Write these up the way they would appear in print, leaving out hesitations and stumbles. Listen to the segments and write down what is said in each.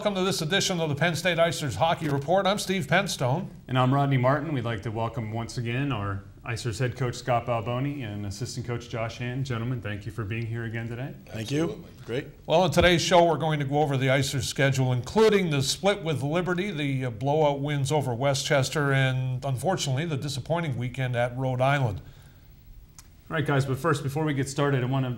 welcome to this edition of the Penn State Icers Hockey Report. I'm Steve Penstone. And I'm Rodney Martin. We'd like to welcome once again our Icers head coach Scott Balboni and assistant coach Josh Hand. Gentlemen, thank you for being here again today. Thank you. Great. Well, in today's show, we're going to go over the Icers schedule, including the split with Liberty, the blowout wins over Westchester, and unfortunately, the disappointing weekend at Rhode Island. All right, guys, but first, before we get started, I want to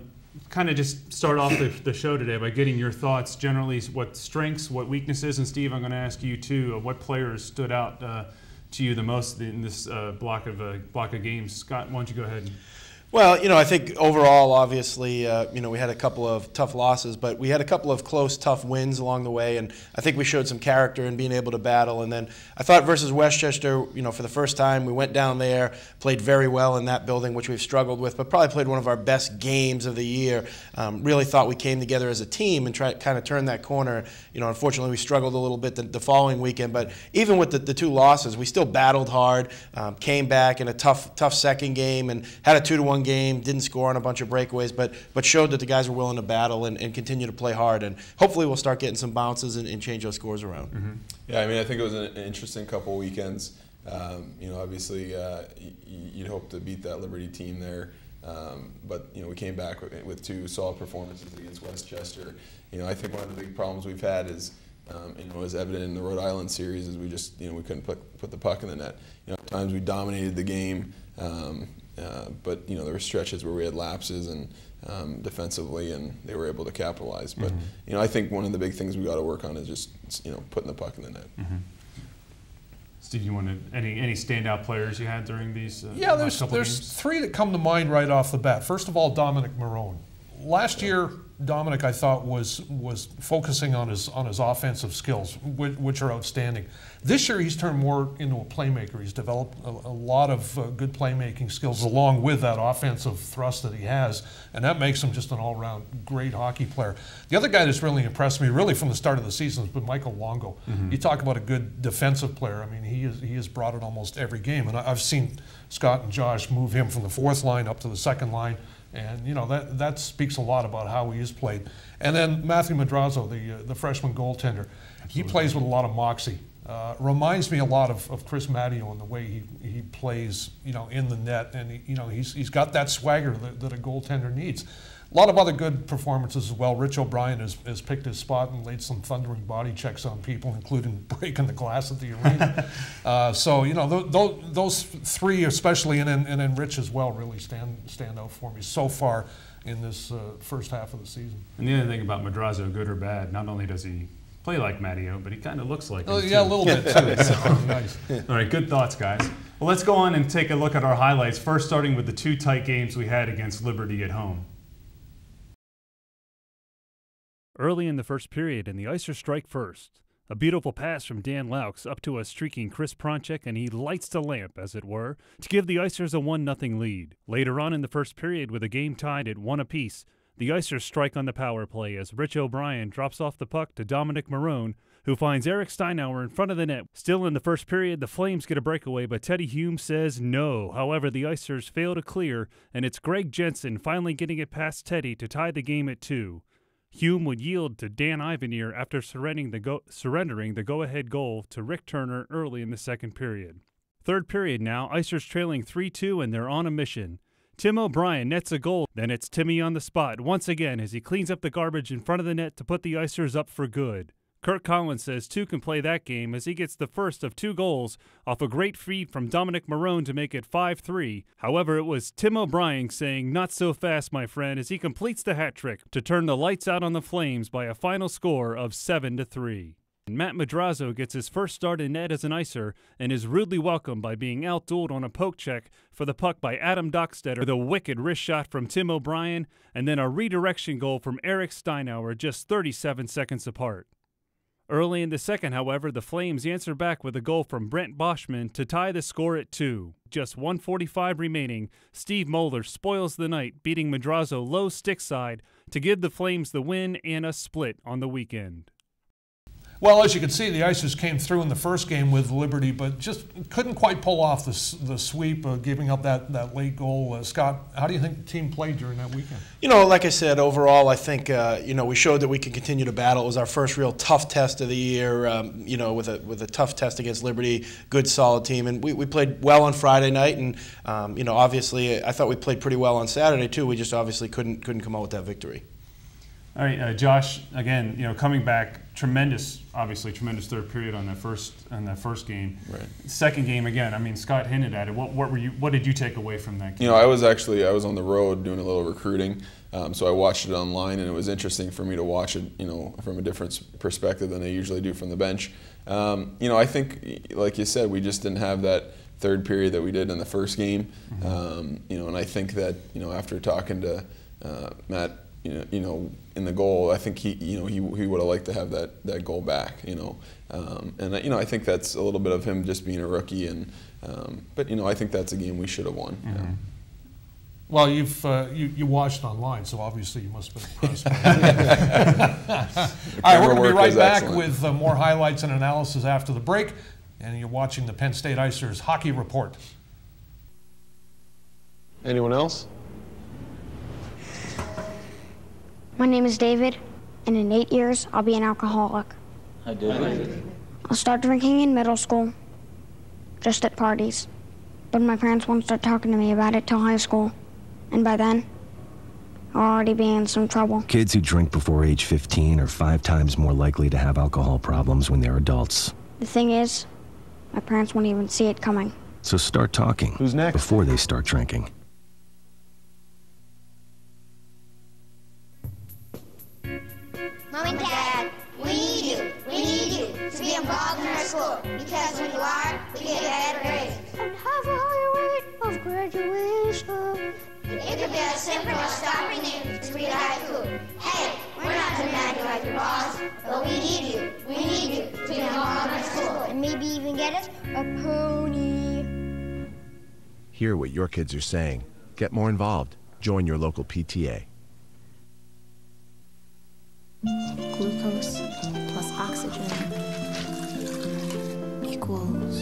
kind of just start off the show today by getting your thoughts generally, what strengths, what weaknesses, and Steve, I'm going to ask you too, what players stood out to you the most in this block of games. Scott, why don't you go ahead? Well, I think overall, obviously, we had a couple of tough losses, but we had a couple of close, tough wins along the way, and I think we showed some character in being able to battle. And then I thought versus Westchester, for the first time, we went down there, played very well in that building, which we've struggled with, but probably played one of our best games of the year. Really thought we came together as a team and tried kind of turn that corner. Unfortunately, we struggled a little bit the following weekend, but even with the two losses, we still battled hard, came back in a tough second game, and had a 2-1 game, didn't score on a bunch of breakaways, but showed that the guys were willing to battle and continue to play hard. And hopefully we'll start getting some bounces and change those scores around. Mm-hmm. Yeah, I think it was an interesting couple of weekends. Obviously you'd hope to beat that Liberty team there. But we came back with two solid performances against Westchester. I think one of the big problems we've had is, as evident in the Rhode Island series, is we just we couldn't put the puck in the net. At times we dominated the game, but there were stretches where we had lapses and defensively, and they were able to capitalize. But I think one of the big things we got to work on is just putting the puck in the net. Mm-hmm. Steve, you wanted any standout players you had during these? Yeah, there's games? three that come to mind right off the bat. First of all, Dominic Marone. Last year, Dominic, I thought, was focusing on his offensive skills, which are outstanding. This year, he's turned more into a playmaker. He's developed a lot of good playmaking skills along with that offensive thrust that he has, and that makes him just an all-around great hockey player. The other guy that's really impressed me, really from the start of the season, has been Michael Longo. Mm-hmm. You talk about a good defensive player. He has brought it almost every game, and I've seen Scott and Josh move him from the fourth line up to the second line. And that speaks a lot about how he is played. And then Matthew Madrazo, the freshman goaltender, he plays with a lot of moxie. Reminds me a lot of Chris Matteo in the way he plays, in the net, and he's got that swagger that a goaltender needs. A lot of other good performances as well. Rich O'Brien has picked his spot and laid some thundering body checks on people, including breaking the glass at the arena. Those three especially, and then Rich as well, really stand out for me so far in this first half of the season. And the other thing about Madrazo, good or bad, not only does he play like Matteo, but he kind of looks like him too. Yeah, a little bit too. So, nice. All right, good thoughts, guys. Well, let's go on and take a look at our highlights. First, starting with the two tight games we had against Liberty at home. Early in the first period, and the Icers strike first. A beautiful pass from Dan Laux up to a streaking Chris Pronchek, and he lights the lamp, as it were, to give the Icers a 1-0 lead. Later on in the first period, with the game tied at 1 apiece, the Icers strike on the power play as Rich O'Brien drops off the puck to Dominic Marone, who finds Eric Steinauer in front of the net. Still in the first period, the Flames get a breakaway, but Teddy Hume says no. However, the Icers fail to clear, and it's Greg Jensen finally getting it past Teddy to tie the game at 2. Hume would yield to Dan Ivanier after surrendering the go-ahead goal to Rick Turner early in the second period. Third period now, Icers trailing 3-2, and they're on a mission. Tim O'Brien nets a goal, then it's Timmy on the spot once again as he cleans up the garbage in front of the net to put the Icers up for good. Kurt Collins says two can play that game as he gets the first of 2 goals off a great feed from Dominic Marone to make it 5-3. However, it was Tim O'Brien saying, "Not so fast, my friend," as he completes the hat trick to turn the lights out on the Flames by a final score of 7-3. Matt Madrazo gets his first start in net as an Icer and is rudely welcomed by being outdueled on a poke check for the puck by Adam Dockstetter with a wicked wrist shot from Tim O'Brien and then a redirection goal from Eric Steinauer just 37 seconds apart. Early in the second, however, the Flames answer back with a goal from Brent Boschman to tie the score at 2. Just 1:45 remaining, Steve Moeller spoils the night, beating Madrazo low stick side to give the Flames the win and a split on the weekend. Well, as you can see, the Icers came through in the first game with Liberty, but just couldn't quite pull off the sweep, giving up that late goal. Scott, how do you think the team played during that weekend? Like I said, overall, I think we showed that we can continue to battle. It was our first real tough test of the year. With a tough test against Liberty, good solid team, and we played well on Friday night, and obviously, I thought we played pretty well on Saturday too. We just obviously couldn't come out with that victory. All right, Josh. Again, coming back, tremendous third period on that first game. Right. Second game again. I mean, Scott hinted at it. What did you take away from that game? I was on the road doing a little recruiting, so I watched it online, and it was interesting for me to watch it, from a different perspective than I usually do from the bench. I think, like you said, we just didn't have that third period that we did in the first game. Mm-hmm. And I think that after talking to Matt, in the goal, I think he would have liked to have that goal back, and I think that's a little bit of him just being a rookie, and but I think that's a game we should have won. Mm-hmm. Yeah. Well, you watched online, so obviously you must have been impressed. All right, we're going to be right back with more highlights and analysis after the break, and you're watching the Penn State Icers Hockey Report. Anyone else? My name is David, and in 8 years, I'll be an alcoholic. Hi, David. I'll start drinking in middle school, just at parties. But my parents won't start talking to me about it till high school. And by then, I'll already be in some trouble. Kids who drink before age 15 are 5 times more likely to have alcohol problems when they're adults. The thing is, my parents won't even see it coming. So start talking. Who's next? Before they start drinking. Mom and Dad, we need you to be involved in our school, because when you are, we get better grades. And have a higher rate of graduation. It could be as simple as stopping you to read haiku. Hey, we're not demanding like your boss, but we need you to be involved in our school. And maybe even get us a pony. Hear what your kids are saying. Get more involved. Join your local PTA. Glucose plus oxygen equals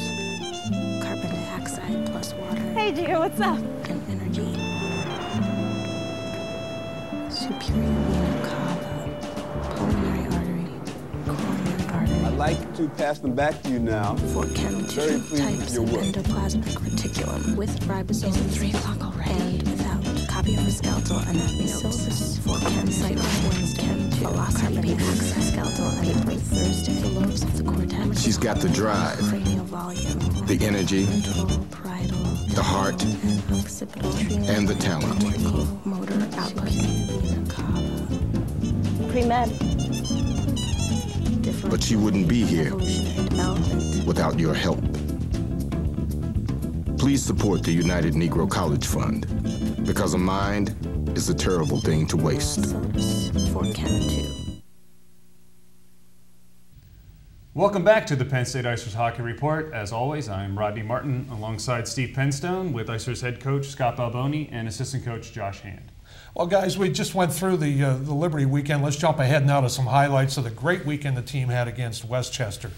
carbon dioxide plus water. Hey dear, what's up? And energy. Superior vena cava, pulmonary artery, coronary artery. I'd like to pass them back to you now. For chem Very tissue pleased with types your and work. endoplasmic reticulum with ribosomes. 3 o'clock already. And without. Copy of the skeletal anatomy syllabus. For chem cycle Wednesday. Chem 2. Velocity access skeletal anatomy Thursday. The lobes of the cortex. She's got the drive, Cranial volume. the energy, Ventral, parietal, the heart, and occipital. and the talent. Cortical motor output. Vena cava. Pre-med. But she wouldn't be here Evolutionary development. without your help. Please support the United Negro College Fund, because a mind is a terrible thing to waste. Syllabus for Chem 2. Welcome back to the Penn State Icers Hockey Report. As always, I'm Rodney Martin alongside Steve Penstone with Icers head coach Scott Balboni and assistant coach Josh Hand. Well, guys, we just went through the Liberty weekend. Let's jump ahead now to some highlights of the great weekend the team had against Westchester.